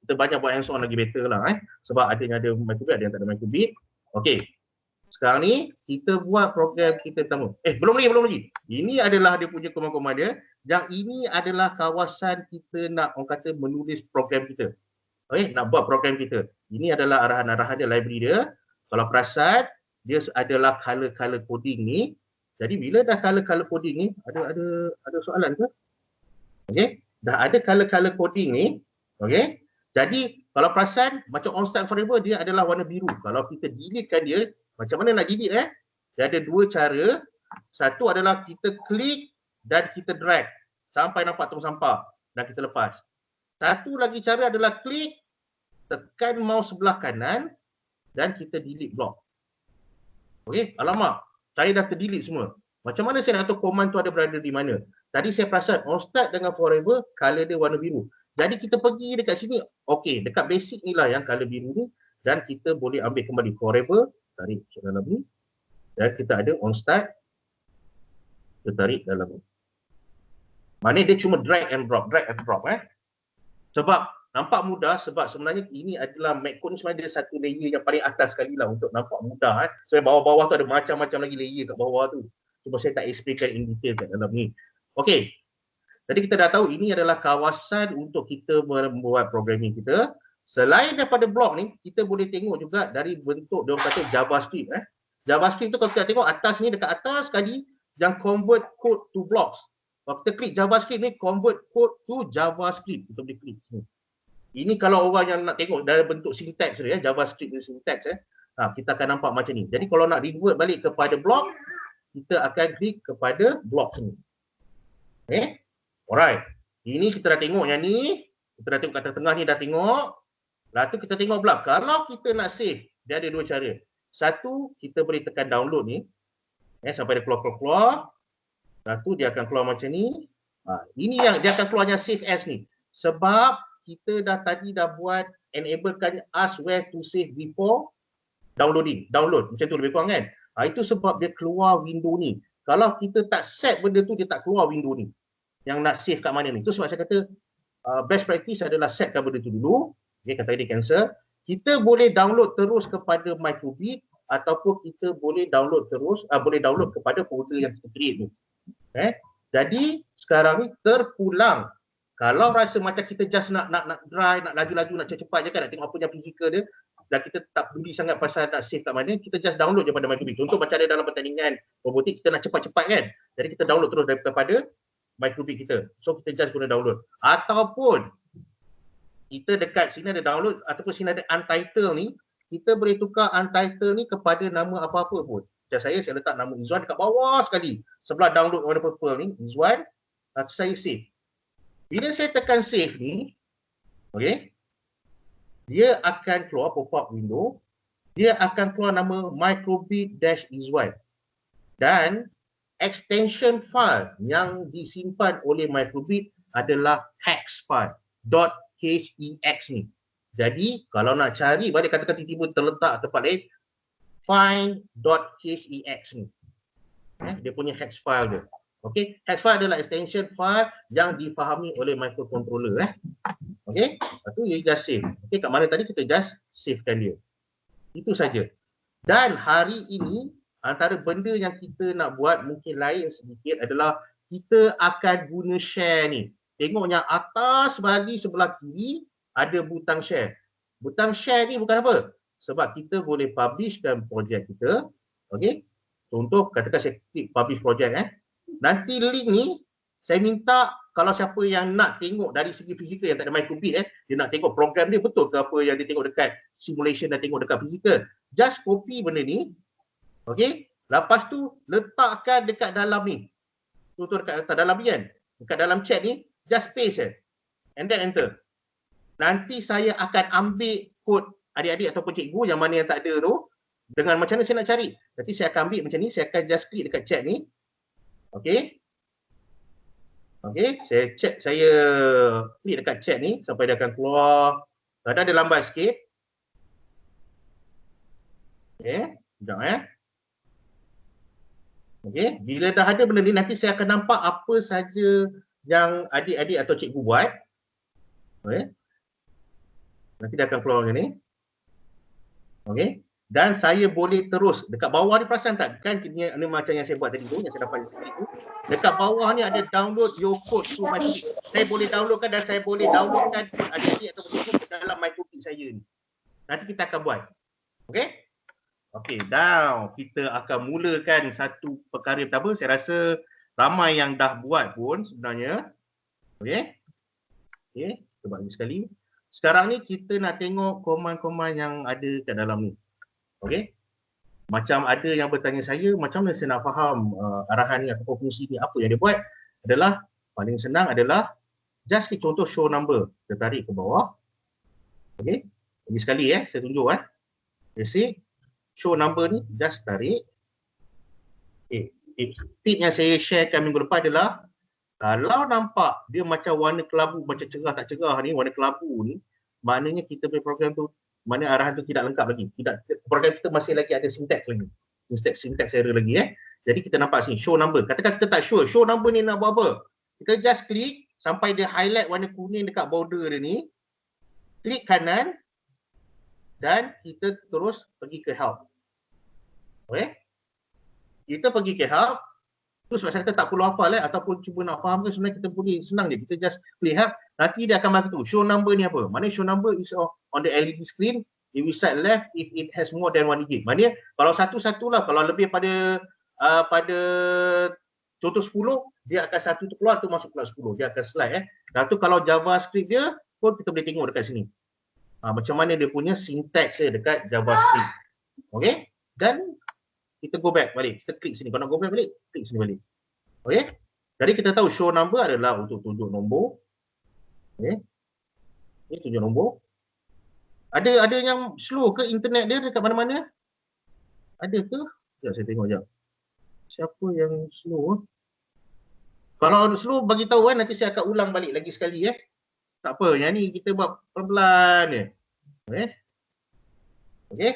Kita banyak buat hands on lagi better lah sebab ada yang ada microbit, ada yang tak ada microbit. Okey. Sekarang ni kita buat program kita pertama. Belum lagi. Ini adalah dia punya command-command dia. Yang ini adalah kawasan kita nak orang kata menulis program kita. Okey, nak buat program kita. Ini adalah arahan-arahan dia, library dia. Kalau perasan, dia adalah color coding ni. Jadi bila dah color coding ni, ada soalan ke? Okey, dah ada color coding ni. Okey. Jadi kalau perasan macam OnStack Forever dia adalah warna biru. Kalau kita deletekan dia, macam mana nak delete Dia ada dua cara. Satu adalah kita klik dan kita drag sampai nampak tong sampah dan kita lepas. Satu lagi cara adalah klik, tekan mouse sebelah kanan dan kita delete block. Okey, alamak, saya dah terdelete semua. Macam mana saya nak tahu command tu ada berada di mana? Tadi saya perasan OnStack dengan Forever color dia warna biru. Jadi kita pergi dekat sini, okey, dekat basic ni lah yang color biru ni dan kita boleh ambil kembali Forever, tarik ke dalam ni dan kita ada OnStack, kita tarik dalam ni. Maknanya dia cuma drag and drop sebab nampak mudah sebab sebenarnya ini adalah Maccode ni sebenarnya dia satu layer yang paling atas sekali lah untuk nampak mudah Sebab bawah-bawah tu ada macam-macam lagi layer kat bawah tu. Cuma saya tak explainkan in detail kat dalam ni. Okey. Jadi kita dah tahu ini adalah kawasan untuk kita membuat programming kita. Selain daripada blok ni, kita boleh tengok juga dari bentuk dia orang kata JavaScript JavaScript tu kalau kita tengok atas ni, dekat atas sekali yang convert code to blocks. Kalau kita klik JavaScript ni, convert code to JavaScript. Kita boleh klik sini. Ini kalau orang yang nak tengok dari bentuk syntax dia, JavaScript ni syntax kita akan nampak macam ni. Jadi kalau nak revert balik kepada block, kita akan klik kepada block sini. Alright. Ini kita dah tengok yang ni. Kita dah tengok kat tengah ni dah tengok. Lepas tu kita tengok pula. Kalau kita nak save, dia ada dua cara. Satu, kita boleh tekan download ni. Sampai dia keluar. Lepas tu dia akan keluar macam ni. Ini yang dia akan keluar yang save as ni. Sebab kita tadi dah buat enablekan ask where to save before downloading. Download. Macam tu lebih kurang kan. Itu sebab dia keluar window ni. Kalau kita tak set benda tu, dia tak keluar window ni. Yang nak save kat mana ni. Itu sebab saya kata best practice adalah setkan benda tu dulu. Kata dia cancel. Kita boleh download terus kepada microbit ataupun kita boleh download terus, boleh download kepada folder yang kita create ni. Jadi sekarang ni terpulang. Kalau rasa macam kita just nak drive, nak laju-laju, nak cepat je kan, nak tengok apa yang fizikal dia dan kita tak peduli sangat pasal nak save kat mana, kita just download je pada microbit. Contoh macam ada dalam pertandingan robotik, kita nak cepat-cepat kan. Jadi kita download terus daripada microbit kita. So kita just guna download. Ataupun kita dekat sini ada download ataupun sini ada untitled ni, kita boleh tukar untitled ni kepada nama apa-apa pun. Macam saya letak nama Izwan dekat bawah sekali. Sebelah download warna purple ni, Izwan. Lepas tu saya save. Bila saya tekan save ni, okey, dia akan keluar pop-up window. Dia akan keluar nama microbit-izwan. Dan extension file yang disimpan oleh microbit adalah hex file .hex ni. Jadi kalau nak cari balik katakan tiba-tiba terletak tempat lain, find.hex ni. Dia punya hex file dia. Okey, hex file adalah extension file yang difahami oleh microcontroller Okey, lepas tu you just save. Okey, kat mana tadi kita just savekan dia. Itu saja. Dan hari ini antara benda yang kita nak buat mungkin lain sedikit adalah kita akan guna share ni. Tengok yang atas bagi sebelah kiri ada butang share. Butang share ni bukan apa? Sebab kita boleh publishkan projek kita. Okey. Contoh katakan saya klik publish project Nanti link ni saya minta kalau siapa yang nak tengok dari segi fizikal yang tak ada microbit dia nak tengok program dia betul ke apa yang dia tengok dekat simulation dan tengok dekat fizikal. Just copy benda ni. Okey. Lepas tu letakkan dekat dalam ni. Contoh dekat dalam ni kan. Dekat dalam chat ni just paste and then enter. Nanti saya akan ambil kod adik-adik ataupun cikgu yang mana yang tak ada tu dengan macam mana saya nak cari. Nanti saya akan ambil macam ni, saya akan just klik dekat chat ni. Okey. Okey, saya klik dekat chat ni sampai dia akan keluar. Kadang dia lambat sikit. Okey, sekejap Okey, bila dah ada benda ni nanti saya akan nampak apa saja yang adik-adik atau cikgu buat. Okey. Nanti dia akan keluar macam ni. Okey. Dan saya boleh terus dekat bawah ni, perasan tak? Kan ini macam yang saya buat tadi tu, yang saya dapat sikit tu. Dekat bawah ni ada download your code to MyCookit. Saya boleh downloadkan dan saya boleh downloadkan code adik-adik atau code ke dalam MyCookit saya ni. Nanti kita akan buat. Okey? Okey, now kita akan mulakan satu perkara pertama. Saya rasa ramai yang dah buat pun sebenarnya. Okey? Okey, kita buat lagi sekali. Sekarang ni kita nak tengok command-command yang ada kat dalam ni. Okey? Macam ada yang bertanya saya, macam mana saya nak faham arahan ni atau fungsi ni, apa yang dia buat adalah, paling senang adalah just klik contoh show number. Kita tarik ke bawah. Okey? Lagi sekali saya tunjuk basic. Show number ni just tarik. Okay. Tip yang saya sharekan minggu lepas adalah, kalau nampak dia macam warna kelabu, macam cerah tak cerah ni, warna kelabu ni, maknanya kita punya program tu, mana arahan tu tidak lengkap lagi. Program kita masih lagi ada syntax lagi. Syntax error lagi Jadi kita nampak sini show number. Katakan kita tak sure show number ni nak buat apa. Kita just klik sampai dia highlight warna kuning dekat border dia ni. Klik kanan dan kita terus pergi ke help. Okey? Kita pergi ke help. Tu sebab saya kata tak perlu hafal ataupun cuba nak faham ke, sebenarnya kita boleh senang je. Kita just klik help. Nanti dia akan bagi tu show number ni apa. Maknanya show number is on the LED screen. If we side left if it has more than 1 digit. Maknanya kalau satu-satulah, kalau lebih pada contoh 10, dia akan satu tu keluar tu masuk kelas 10. Dia akan slide Dan tu kalau JavaScript dia pun kita boleh tengok dekat sini. Macam mana dia punya syntax dekat JavaScript. Okey? Dan kita go back balik. Kita klik sini. Kalau nak go back balik, klik sini balik. Okey? Jadi kita tahu show number adalah untuk tunjuk nombor. Okey? Ini tunjuk nombor. Ada yang slow ke internet dia dekat mana-mana? Ada ke? Sekejap saya tengok sekejap. Siapa yang slow? Kalau slow bagi tahu nanti saya akan ulang balik lagi sekali Tak apa, yang ni kita buat pelan-pelan je. Okey? Okey?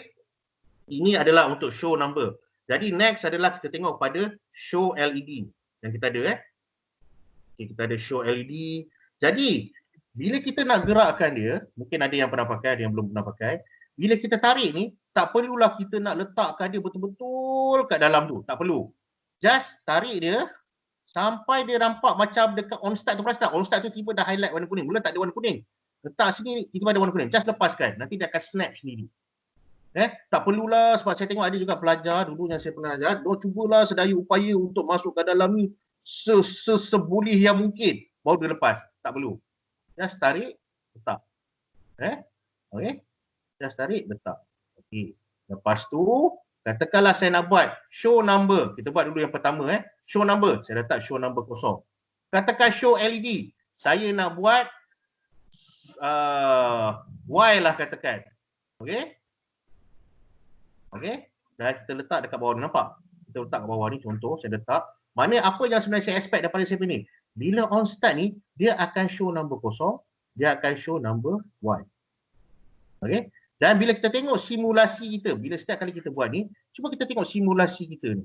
Ini adalah untuk show number. Jadi next adalah kita tengok pada show LED yang kita ada Okay, kita ada show LED. Jadi bila kita nak gerakkan dia, mungkin ada yang pernah pakai, ada yang belum pernah pakai. Bila kita tarik ni, tak perlulah kita nak letakkan dia betul-betul kat dalam tu. Tak perlu. Just tarik dia sampai dia nampak macam dekat on start tu, perasan. On start tu tiba dah highlight warna kuning. Mula tak ada warna kuning. Letak sini tiba ada warna kuning. Just lepaskan. Nanti dia akan snap sendiri. Tak perlulah, sebab saya tengok ada juga pelajar dulu yang saya pernah ajar, dia cubalah sedaya upaya untuk masuk ke dalam ni seboleh yang mungkin baru dia lepas. Tak perlu. Just tarik, letak. Okey. Just tarik, letak. Okey. Lepas tu, katakanlah saya nak buat show number. Kita buat dulu yang pertama show number. Saya letak show number kosong. Katakan show LED. Saya nak buat Y lah katakan. Okey. Okey, dan kita letak dekat bawah ni, nampak? Kita letak kat bawah ni, contoh saya letak. Mana apa yang sebenarnya saya expect daripada saya ni? Bila on start ni, dia akan show number kosong, dia akan show number Y. Okey, dan bila kita tengok simulasi kita, bila setiap kali kita buat ni, cuba kita tengok simulasi kita ni.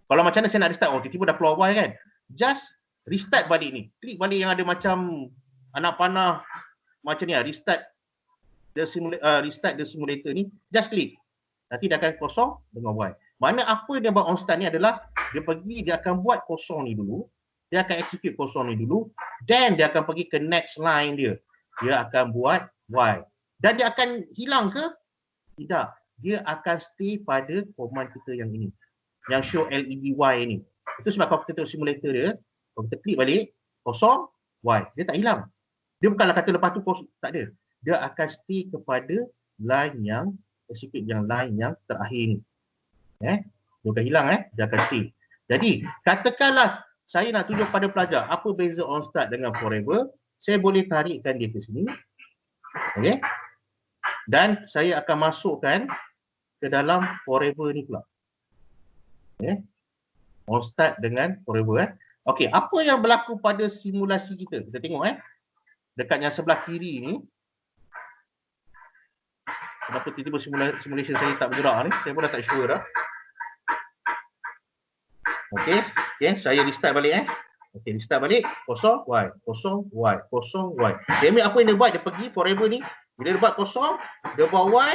Kalau macam mana saya nak restart, tiba-tiba dah keluar Y kan? Just restart balik ni. Klik balik yang ada macam anak panah macam ni restart the simulator ni, just klik. Nanti dia akan kosong dengan Y. Mana apa dia buat on start ni adalah dia akan buat kosong ni dulu, dia akan execute kosong ni dulu, dan dia akan pergi ke next line dia. Dia akan buat Y. Dan dia akan hilang ke? Tidak. Dia akan stay pada command kita yang ini. Yang show LED Y ni. Itu sebab kalau kita tengok simulator dia, kalau kita klik balik, kosong, Y. Dia tak hilang. Dia bukanlah kata lepas tu kosong. Tak ada. Dia akan stay kepada line yang execute yang line yang terakhir ni. Dia bukan hilang dia akan stay. Jadi, katakanlah saya nak tunjuk pada pelajar apa beza on start dengan forever, saya boleh tarikkan dia ke sini. Okey. Dan saya akan masukkan ke dalam forever ni pula. Okey. On start dengan forever Okey, apa yang berlaku pada simulasi kita? Kita tengok dekat yang sebelah kiri ni. Kenapa tiba-tiba simulation saya tak bergerak ni? Saya pun dah tak sure dah. Okey, saya restart balik Okey, restart balik, kosong Y, kosong Y, kosong Y. Dia ambil apa yang dia buat, dia pergi forever ni, Bila dia buat kosong, dia buat Y,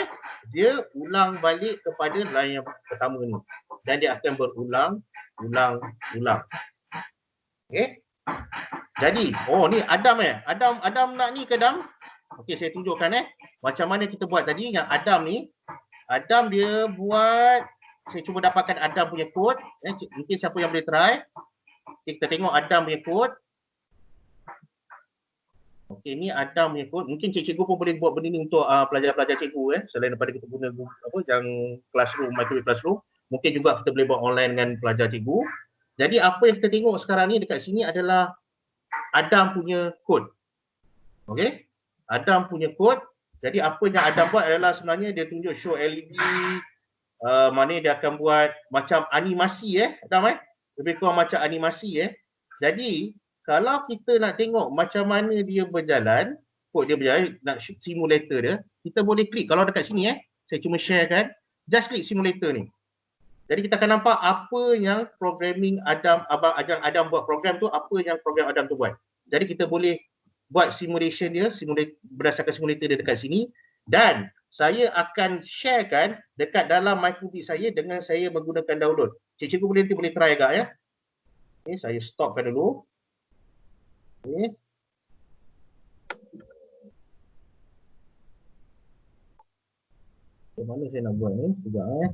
dia ulang balik kepada line yang pertama ni. Dan dia akan berulang, ulang. Okay. Jadi, ni Adam Adam nak ni ke Adam? Okey, saya tunjukkan macam mana kita buat tadi. Yang Adam ni, Adam dia buat, saya cuba dapatkan Adam punya kod. Mungkin siapa yang boleh try. Okay, kita tengok Adam punya kod. Okey, ni Adam punya kod. Mungkin cikgu pun boleh buat benda ni untuk pelajar-pelajar cikgu selain daripada kita guna yang classroom, microwave classroom. Mungkin juga kita boleh buat online dengan pelajar cikgu. Jadi apa yang kita tengok sekarang ni dekat sini adalah Adam punya kod. Okey? Adam punya kod. Jadi apa yang Adam buat adalah sebenarnya dia tunjuk show LED, mana dia akan buat macam animasi Adam lebih kurang macam animasi Jadi kalau kita nak tengok macam mana dia berjalan, kod dia berjalan, nak simulator dia, kita boleh klik. Kalau dekat sini saya cuma sharekan, just klik simulator ni. Jadi kita akan nampak apa yang programming Adam buat program tu, apa yang program Adam tu buat. Jadi kita boleh buat simulation dia, berdasarkan simulator dia dekat sini, dan saya akan sharekan dekat dalam microbit saya dengan saya menggunakan download. Cikgu boleh try agak Okay, saya stopkan dulu. Okay. Macam mana saya nak buat ni? Sekejap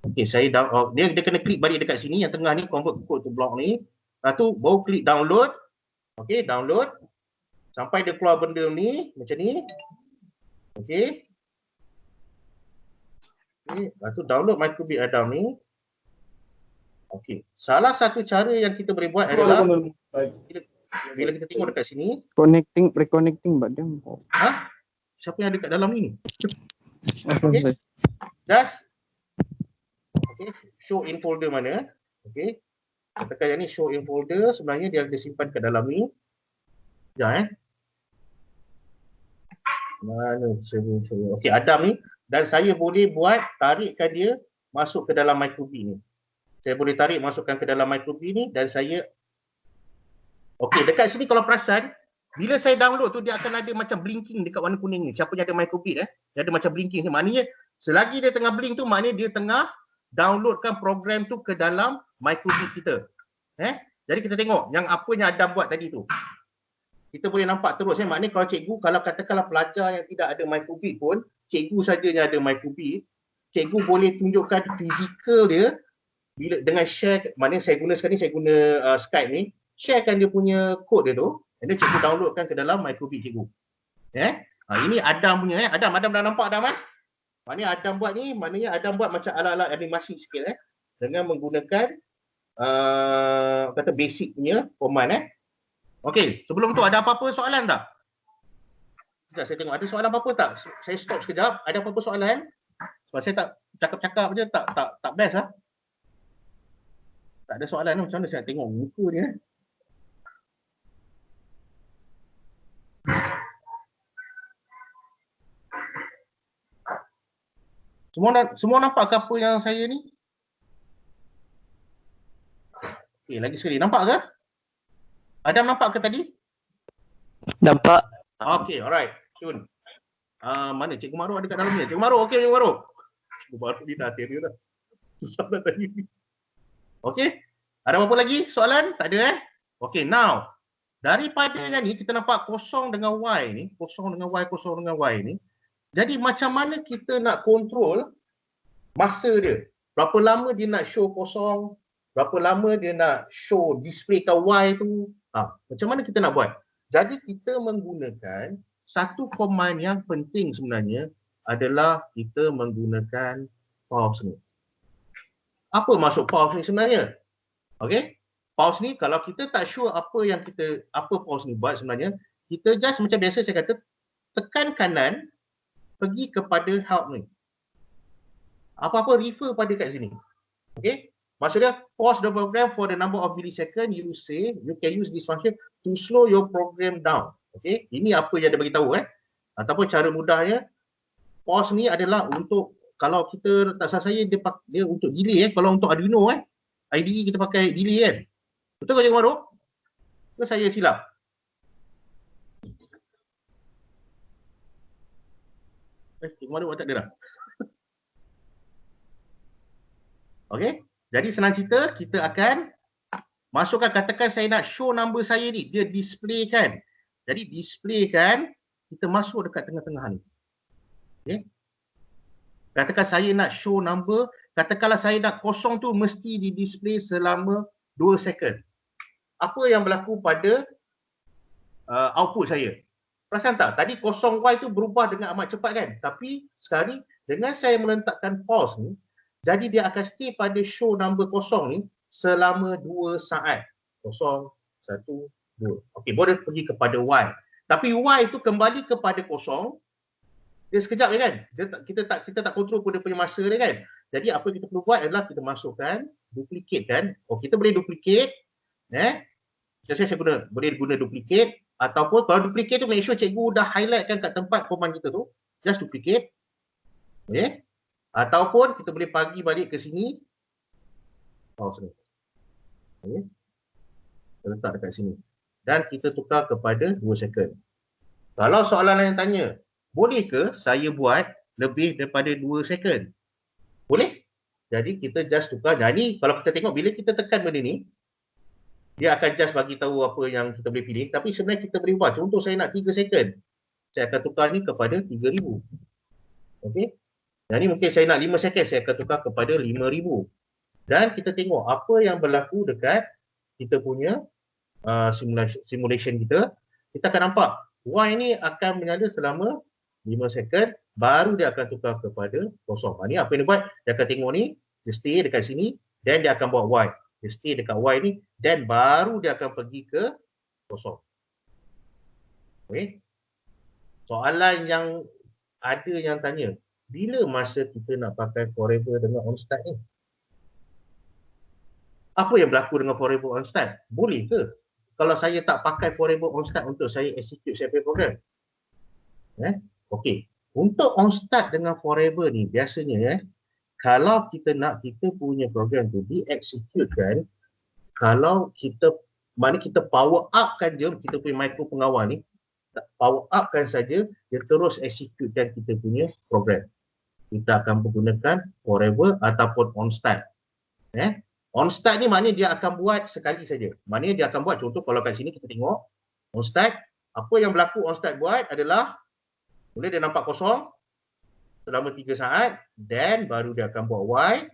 Okey, saya dia kena klik balik dekat sini yang tengah ni, convert code to block ni. Lepas tu baru klik download. Okey, download. Sampai dia keluar benda ni macam ni. Okey. Lepas tu download microbit Adam ni. Okey. Salah satu cara yang kita boleh buat adalah bila kita tengok dekat sini, reconnecting Badam. Siapa yang ada kat dalam ni? Okey. Just show in folder mana. Okey. Tekan yang ni show in folder, sebenarnya dia ada simpan kat dalam ni. Sekejap Mana saya. Okey, Adam ni, dan saya boleh tarikkan dia masuk ke dalam microbit ni. Saya boleh tarik masukkan ke dalam microbit ni dan saya okey, dekat sini kalau perasan, bila saya download tu dia akan ada macam blinking dekat warna kuning ni. Siapa yang ada microbit dia ada macam blinking. Maknanya selagi dia tengah blink tu, maknanya dia tengah downloadkan program tu ke dalam microbit kita. Jadi kita tengok yang apa yang Adam buat tadi tu. Kita boleh nampak terus maknanya kalau cikgu, kalau katakanlah pelajar yang tidak ada microbit pun, cikgu saja yang ada microbit, cikgu boleh tunjukkan fizikal dia bila dengan share. Maknanya saya guna sekarang ni, saya guna Skype ni, sharekan dia punya kod dia tu, dan cikgu downloadkan ke dalam microbit cikgu. Ini Adam punya Adam dah nampak Adam Maknanya Adam buat ni, maknanya Adam buat macam ala-ala animasi sikit dengan menggunakan kata basic punya command Okey, sebelum tu ada apa-apa soalan tak? Sekejap saya tengok ada soalan apa-apa tak? Saya stop sekejap. Ada apa-apa soalan? Sebab saya tak cakap-cakap je tak best Tak ada soalan macam mana saya nak tengok muka dia Semua nampak ke apa yang saya ni? Okey, lagi sekali. Nampak ke? Adam nampak ke tadi? Nampak. Okey, alright. Cun. Mana Cikgu Maru ada kat dalam ni? Cikgu Maru, okey Cikgu Maru. Cikgu Maru ni dah teri dah. Susah dah tadi. Okey. Ada apa-apa lagi soalan? Tak ada Okey, now. Daripada yang ni kita nampak kosong dengan Y ni, kosong dengan Y ni. Jadi macam mana kita nak kontrol masa dia? Berapa lama dia nak show kosong? Berapa lama dia nak show displaykan Y tu? Macam mana kita nak buat? Jadi kita menggunakan satu command yang penting sebenarnya adalah kita menggunakan pause ni. Apa maksud pause ni sebenarnya? Okey? Pause ni kalau kita tak sure apa pause ni buat sebenarnya, kita just macam biasa saya kata tekan kanan, pergi kepada help ni. Apa-apa refer pada kat sini. Okey? Maksudnya pause the program for the number of millisecond, you can use this function to slow your program down. Okey, ini apa yang dia bagi tahu Ataupun cara mudahnya, pause ni adalah untuk kalau kita tak salah saya dia untuk delay kalau untuk Arduino IDE kita pakai delay Betul ke Cikgu Maru? Ke saya silap? Cikgu Madu tak ada dah. Okey. Jadi senang cerita, kita akan masukkan, katakan saya nak show number saya ni, dia display kan. Jadi display kan, kita masuk dekat tengah-tengah ni. Okey. Katakan saya nak show number, katakanlah saya nak kosong tu mesti di display selama 2 second. Apa yang berlaku pada output saya? Perasan tak? Tadi kosong Y tu berubah dengan amat cepat kan? Tapi sekarang ni dengan saya meletakkan pause ni, jadi dia akan stay pada show number kosong ni selama 2 saat. Kosong, 1, 2. Okey, boleh pergi kepada Y. Tapi Y tu kembali kepada kosong, dia sekejap je kan? Kita tak kontrol pun dia punya masa dia kan? Jadi apa yang kita perlu buat adalah kita masukkan, duplicate kan? Kita boleh duplicate, saya boleh guna duplicate, ataupun kalau duplicate tu make sure cikgu dah highlight kan kat tempat command kita tu, just duplicate. Okay? Ataupun kita boleh bagi balik ke sini. Sorry. Okay. Kita letak dekat sini. Dan kita tukar kepada 2 second. Kalau soalan lain tanya, boleh ke saya buat lebih daripada 2 second? Boleh. Jadi kita just tukar. Nah ni kalau kita tengok bila kita tekan benda ni, dia akan just bagi tahu apa yang kita boleh pilih. Tapi sebenarnya kita boleh buat. Contoh saya nak 3 second. Saya akan tukar ni kepada 3,000. Okey. Jadi mungkin saya nak 5 second, saya akan tukar kepada 5,000. Dan kita tengok apa yang berlaku dekat kita punya simulation kita. Kita akan nampak Y ni akan menyala selama 5 second, baru dia akan tukar kepada kosong. Ni apa yang dia buat? Dia akan tengok ni, dia stay dekat sini, dan dia akan buat Y. Dia stay dekat Y ni, dan baru dia akan pergi ke kosong. Okay. Soalan yang ada yang tanya, bila masa kita nak pakai forever dengan onStart ni? Apa yang berlaku dengan forever onStart? Boleh ke kalau saya tak pakai forever onStart untuk saya execute saya punya program? Okey. Untuk onStart dengan forever ni biasanya kalau kita nak kita punya program tu di-execute kan, kalau kita power up kan je kita punya micro pengawal ni, power up kan saja, dia terus execute kan kita punya program. Kita akan menggunakan forever ataupun onStart. OnStart ni maknanya dia akan buat sekali saja. Maknanya dia akan buat, contoh kalau kat sini kita tengok OnStart, apa yang berlaku OnStart buat adalah boleh dia nampak kosong selama 3 saat dan baru dia akan buat Y,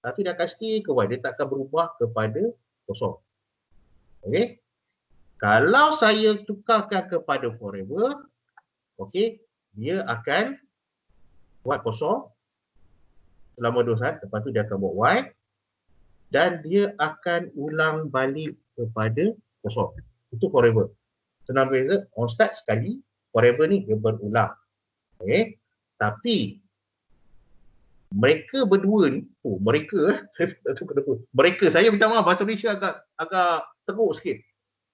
tapi dia akan stay ke Y, dia tak akan berubah kepada kosong. Okey. Kalau saya tukarkan kepada forever, okey, dia akan buat kosong selama 2 saat, lepas tu dia akan buat Y, dan dia akan ulang balik kepada kosong. Itu forever. Senang beza, onStart sekali, forever ni dia berulang. Okay. Tapi mereka berdua ni, mereka, saya minta maaf bahasa Malaysia agak teruk sikit.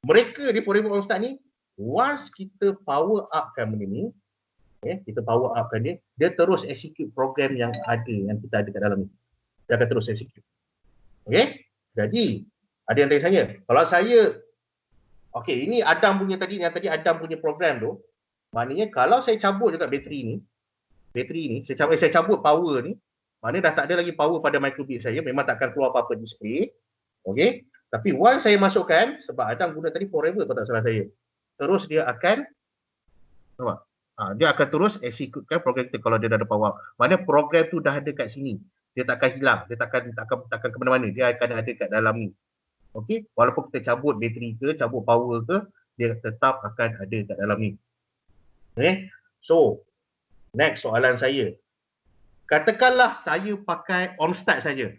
Mereka di forever onStart ni, once kita power upkan benda ni, kita power upkan dia, dia terus execute program yang ada, yang kita ada kat dalam ni. Dia akan terus execute. Okey, jadi ada yang tanya saya, kalau saya, okey, ini Adam punya tadi, yang tadi Adam punya program tu, maknanya kalau saya cabut dekat bateri ni, saya cabut power ni, maknanya dah tak ada lagi power pada microbit saya, memang tak akan keluar apa-apa display. Okey, tapi once saya masukkan, sebab Adam guna tadi forever kalau tak salah saya, terus dia akan, dia akan terus executekan program kita kalau dia dah ada power. Maknanya program tu dah ada kat sini. Dia takkan hilang, dia takkan ke mana-mana, dia akan ada kat dalam ni. Okey, walaupun kita cabut bateri ke, cabut power ke, dia tetap akan ada kat dalam ni. Okay, so next soalan saya. Katakanlah saya pakai onStart saja.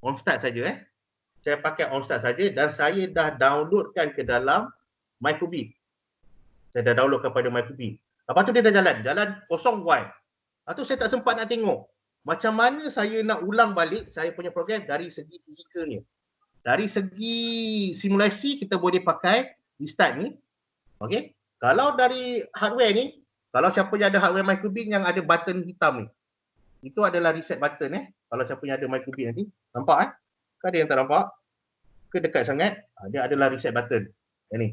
OnStart saja Saya pakai onStart saja dan saya dah downloadkan ke dalam microbit. Saya dah download kepada microbit. Lepas tu dia dah jalan kosong Y. Lepas tu saya tak sempat nak tengok macam mana saya nak ulang balik saya punya program dari segi fizikalnya. Dari segi simulasi kita boleh pakai restart ni. Okey. Kalau dari hardware ni, kalau siapa yang ada hardware microbit yang ada button hitam ni, itu adalah reset button Kalau siapa yang ada microbit nanti, nampak Kan ada yang tak nampak? Ke dekat sangat? Dia adalah reset button. Yang ni.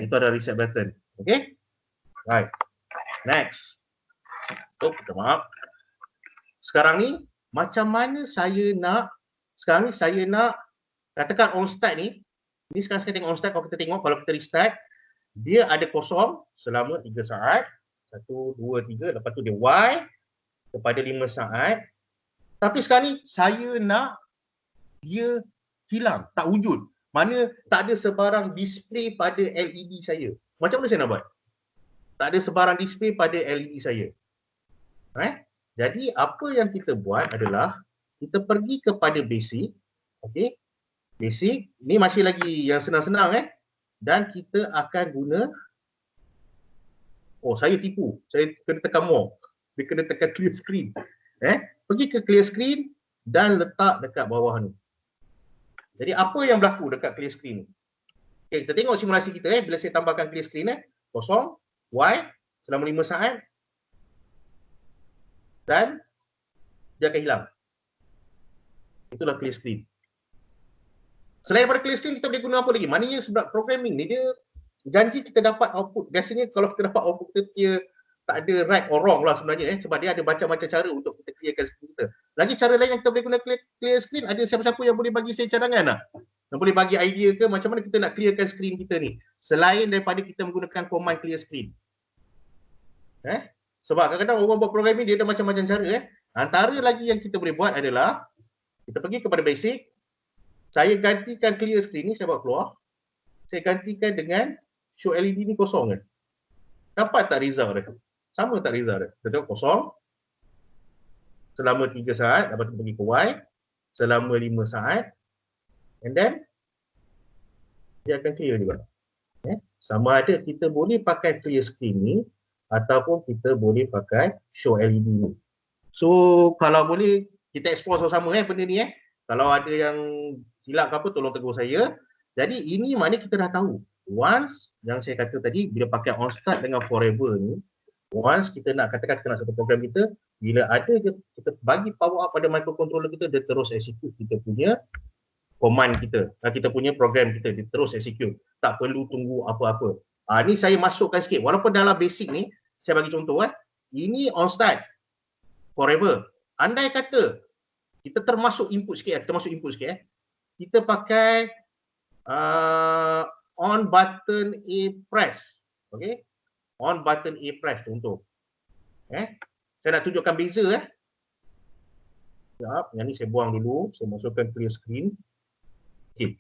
Itu adalah reset button. Okey? Right. Next. Minta maaf. Sekarang ni macam mana saya nak, sekarang ni saya nak katakan on start ni sekarang saya tengok on start, kalau kita tengok, kalau kita restart, dia ada kosong selama 3 saat. 1, 2, 3, lepas tu dia Y kepada 5 saat. Tapi sekarang ni saya nak dia hilang, tak wujud. Mana tak ada sebarang display pada LED saya. Macam mana saya nak buat? Tak ada sebarang display pada LED saya. Jadi apa yang kita buat adalah kita pergi kepada basic. Okey. Basic ni masih lagi yang senang-senang dan kita akan guna, saya tipu. Saya kena tekan more. Dia kena tekan clear screen. Pergi ke clear screen dan letak dekat bawah ni. Jadi apa yang berlaku dekat clear screen ni? Okay, kita tengok simulasi kita bila saya tambahkan clear screen kosong, Y selama 5 saat dan dia akan hilang. Itulah clear screen. Selain daripada clear screen, kita boleh guna apa lagi? Maknanya sebab programming ni dia janji kita dapat output. Biasanya kalau kita dapat output kita tak ada right or wrong lah sebenarnya sebab dia ada macam-macam cara untuk kita clearkan screen kita. Lagi cara lain yang kita boleh guna clear screen, ada siapa-siapa yang boleh bagi saya cadangan tak? Yang boleh bagi idea ke macam mana kita nak clearkan screen kita ni selain daripada kita menggunakan command clear screen. Sebab kadang-kadang orang buat programming dia ada macam-macam cara. Antara lagi yang kita boleh buat adalah kita pergi kepada basic. Saya gantikan clear screen ni, saya bawa keluar. Saya gantikan dengan show LED ni kosong Dapat tak result dia? Sama tak result dia? Kita tengok kosong. Selama 3 saat, lepas tu pergi ke Y. Selama 5 saat. And then, dia akan clear juga. Sama ada kita boleh pakai clear screen ni, ataupun kita boleh pakai show LED ni. So, kalau boleh, kita explore sama-sama benda ni Kalau ada yang silap ke apa, tolong tegur saya. Jadi ini mana kita dah tahu. Once yang saya kata tadi, bila pakai on start dengan forever ni, once kita nak katakan kita nak satu program kita, bila ada kita bagi power up pada microcontroller kita, dia terus execute kita punya command kita. Kita punya program kita, dia terus execute. Tak perlu tunggu apa-apa. Ni saya masukkan sikit. Walaupun dalam basic ni, saya bagi contoh ini on start forever. Andai kata kita termasuk input sikit kita pakai on button A press. Okey. On button A press contoh. Saya nak tunjukkan beza Sekejap, yang ni saya buang dulu, saya masukkan clear screen. Okey.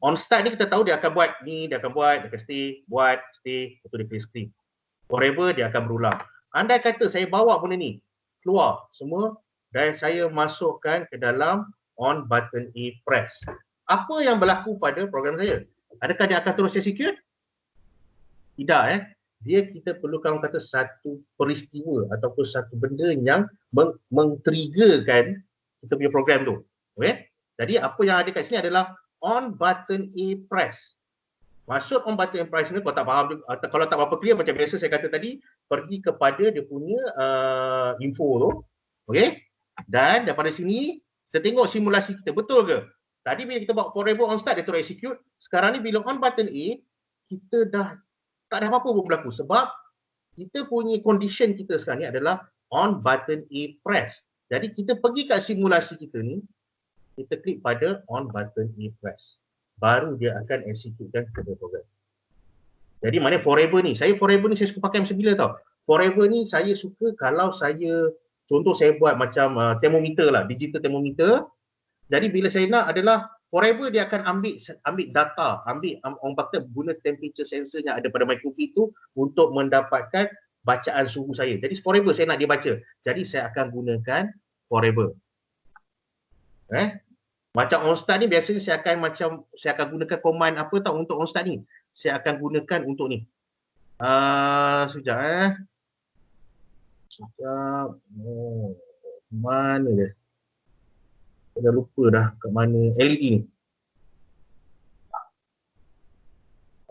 On start ni kita tahu dia akan buat ni, dia akan stay, lepas tu dia clear screen. Forever dia akan berulang. Andai kata saya bawa benda ni keluar semua dan saya masukkan ke dalam on button A press. Apa yang berlaku pada program saya? Adakah dia akan terus execute? Tidak Dia kita perlukan kata satu peristiwa ataupun satu benda yang meng-triggerkan kita punya program tu. Okay? Jadi apa yang ada kat sini adalah on button A press. Maksud on button A press ni kalau tak faham, kalau tak berapa clear macam biasa saya kata tadi, pergi kepada dia punya info tu. Okey? Dan daripada sini kita tengok simulasi kita betul ke? Tadi bila kita buat forever on start dia terus execute. Sekarang ni bila on button A kita dah tak ada apa-apa pun berlaku sebab kita punya condition kita sekarang ni adalah on button A press. Jadi kita pergi kat simulasi kita ni, kita klik pada on button A press. Baru dia akan executekan kita program. Jadi maknanya forever ni, saya suka pakai macam bila tau. Forever ni saya suka kalau saya, contoh saya buat macam thermometer lah, digital thermometer. Jadi bila saya nak adalah forever dia akan ambil data, orang kata guna temperature sensor yang ada pada microchip tu untuk mendapatkan bacaan suhu saya. Jadi forever saya nak dia baca. Jadi saya akan gunakan forever. Macam on start ni biasanya saya akan gunakan command apa tau untuk on start ni. Saya akan gunakan untuk ni. Sekejap Sekejap. Mana dia? Saya dah lupa dah kat mana LED ni.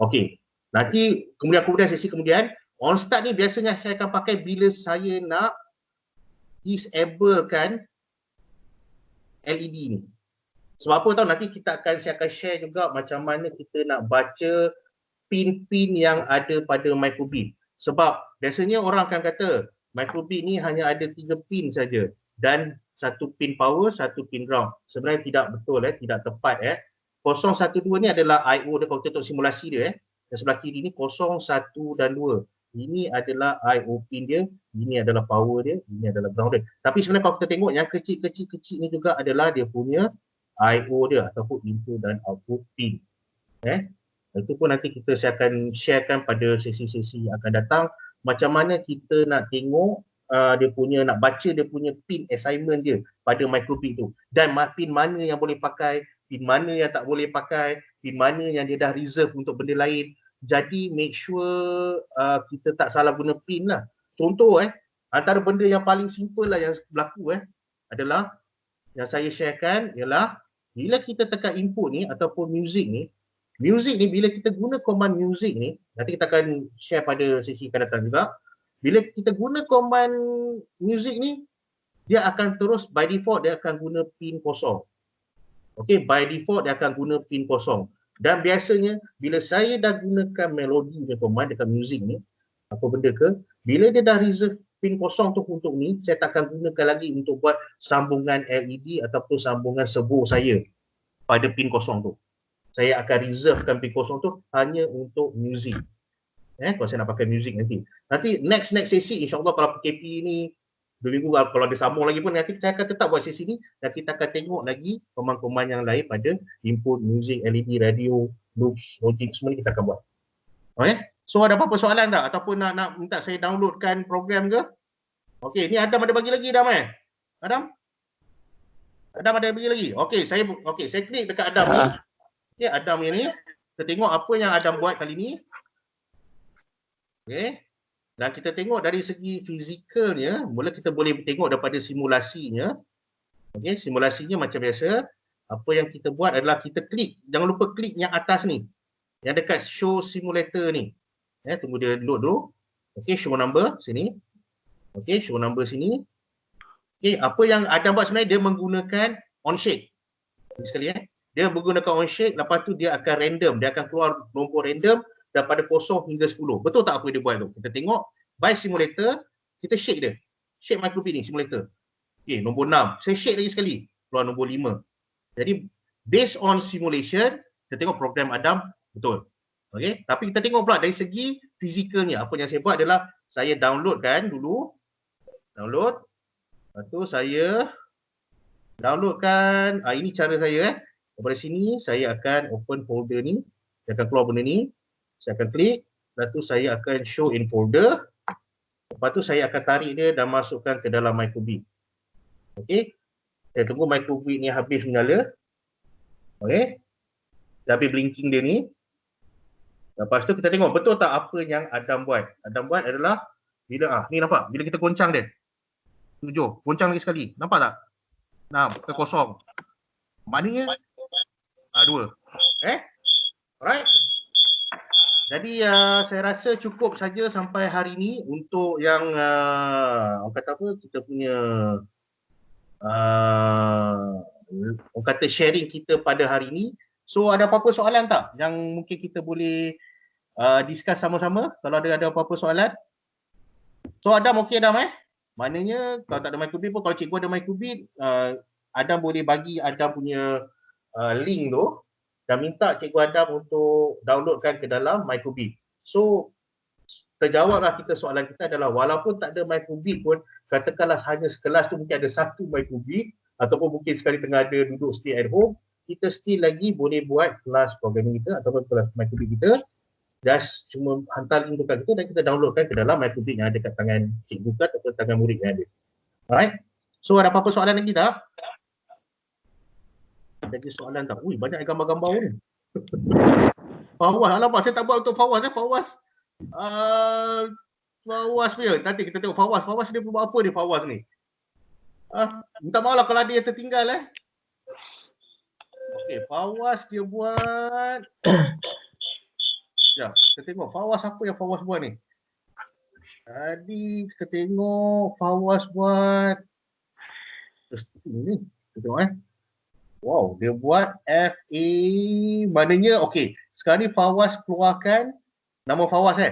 Okey. Nanti kemudian sesi kemudian on start ni biasanya saya akan pakai bila saya nak disablekan LED ni. Sebab apa tahu nanti saya akan share juga macam mana kita nak baca pin-pin yang ada pada microbit. Sebab biasanya orang akan kata microbit ni hanya ada 3 pin saja dan 1 pin power, 1 pin ground. Sebenarnya tidak betul, tidak tepat. 012 ni adalah I/O dia kalau kita tengok simulasi dia. Yang sebelah kiri ni 0, 1 dan 2. Ini adalah I/O pin dia, ini adalah power dia, ini adalah ground dia. Tapi sebenarnya kalau kita tengok yang kecil-kecil ni juga adalah dia punya I/O dia ataupun input dan output pin. Itu pun nanti saya akan sharekan pada sesi-sesi yang akan datang macam mana kita nak tengok dia punya, nak baca dia punya pin assignment dia pada microbit tu, dan pin mana yang boleh pakai, pin mana yang tak boleh pakai, pin mana yang dia dah reserve untuk benda lain. Jadi make sure kita tak salah guna pin lah. Contoh antara benda yang paling simple lah yang berlaku adalah yang saya sharekan ialah bila kita tekan input ni ataupun music ni bila kita guna command music ni, nanti kita akan share pada sesi akan datang juga. Bila kita guna command music ni, dia akan terus by default dia akan guna pin 0. Okay, by default dia akan guna pin 0. Dan biasanya bila saya dah gunakan melodi punya command dekat music ni, apa benda ke, bila dia dah reserve pin 0 tu untuk ni, saya tak akan gunakan lagi untuk buat sambungan LED ataupun sambungan servo saya pada pin 0 tu. Saya akan reservekan pin 0 tu hanya untuk music. Kalau saya nak pakai music nanti. Nanti next sesi insyaAllah kalau PKP ni 2 minggu kalau ada sambung lagi pun nanti saya akan tetap buat sesi ni dan kita akan tengok lagi command-command yang lain pada input music, LED, radio, loops, logic semua ni kita akan buat. Okay? So ada apa-apa soalan tak? Ataupun nak minta saya downloadkan program ke? Okay, ni Adam ada bagi lagi Adam Adam? Adam ada bagi lagi? Okay, saya klik dekat Adam ni. Okay, Adam ni, kita tengok apa yang Adam buat kali ni. Okay. Dan kita tengok dari segi fizikalnya, mula kita boleh tengok daripada simulasinya. Okay, simulasinya macam biasa. Apa yang kita buat adalah kita klik, jangan lupa klik yang atas ni. Yang dekat show simulator ni. Tunggu dia load dulu. Okay, show number sini. Okay, show number sini. Okay, apa yang Adam buat sebenarnya dia menggunakan on shake. Ini sekali dia menggunakan on shake, lepas tu dia akan random, dia akan keluar nombor random daripada 0 hingga 10. Betul tak apa dia buat tu? Kita tengok by simulator, kita shake dia. Shake microbit ni simulator. Okay, nombor 6. Saya shake lagi sekali, keluar nombor 5. Jadi based on simulation, kita tengok program Adam betul. Okay, tapi kita tengok pula dari segi fizikalnya. Apa yang saya buat adalah saya downloadkan dulu. Download. Lepas tu saya downloadkan, ini cara saya Daripada sini saya akan open folder ni. Saya akan keluar benda ni. Saya akan klik. Lepas tu saya akan show in folder. Lepas tu saya akan tarik dia dan masukkan ke dalam microbit. Okey. Saya tunggu microbit ni habis menyala. Okey. Dah habis blinking dia ni. Lepas tu kita tengok betul tak apa yang Adam buat. Adam buat adalah bila ni nampak bila kita goncang dia. 7. Goncang lagi sekali. Nampak tak? 6 ke 0. Maknanya 2. Alright. Jadi saya rasa cukup saja sampai hari ni untuk yang orang kata apa, kita punya orang kata sharing kita pada hari ni. So ada apa-apa soalan tak yang mungkin kita boleh discuss sama-sama? Kalau ada apa-apa soalan. So Adam okey Adam Maknanya kalau tak ada microbit pun, kalau cikgu ada microbit, Adam boleh bagi Adam punya link tu dan minta cikgu Adam untuk downloadkan ke dalam microbit. So terjawablah kita soalan kita adalah walaupun tak ada microbit pun, katakanlah hanya sekelas tu mungkin ada 1 microbit ataupun mungkin sekali tengah ada duduk stay at home, kita still lagi boleh buat kelas programming kita ataupun kelas microbit kita. Just cuma hantar link dekat kita dan kita downloadkan ke dalam microbit yang ada kat tangan cikgu ke ataupun tangan murid yang ada. Alright. So ada apa-apa soalan lagi tak? Ada soalan tak? Ui, banyak gambar-gambar ni. Fawaz, alamak saya tak buat untuk Fawaz Fawaz. Fawaz punya. Nanti kita tengok Fawaz. Fawaz dia buat apa dia Fawaz ni? Minta maaf lah kalau ada yang tertinggal Okey, Fawaz dia buat. Ya, kita tengok Fawaz apa yang Fawaz buat ni. Tadi kita tengok Fawaz buat ni. Kita tengok Wow, dia buat FA, maknanya okey. Sekarang ni Fawaz keluarkan nama Fawaz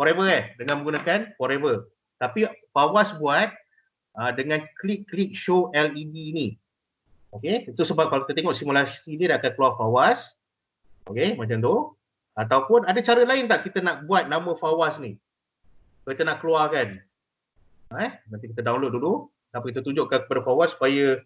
Forever dengan menggunakan Forever. Tapi Fawaz buat dengan klik show LED ni. Okey, itu sebab kalau kita tengok simulasi ni dia akan keluar Fawaz. Okey, macam tu. Ataupun ada cara lain tak kita nak buat nama Fawaz ni? Kita nak keluarkan. Nanti kita download dulu. Apa kita tunjukkan kepada Fawaz supaya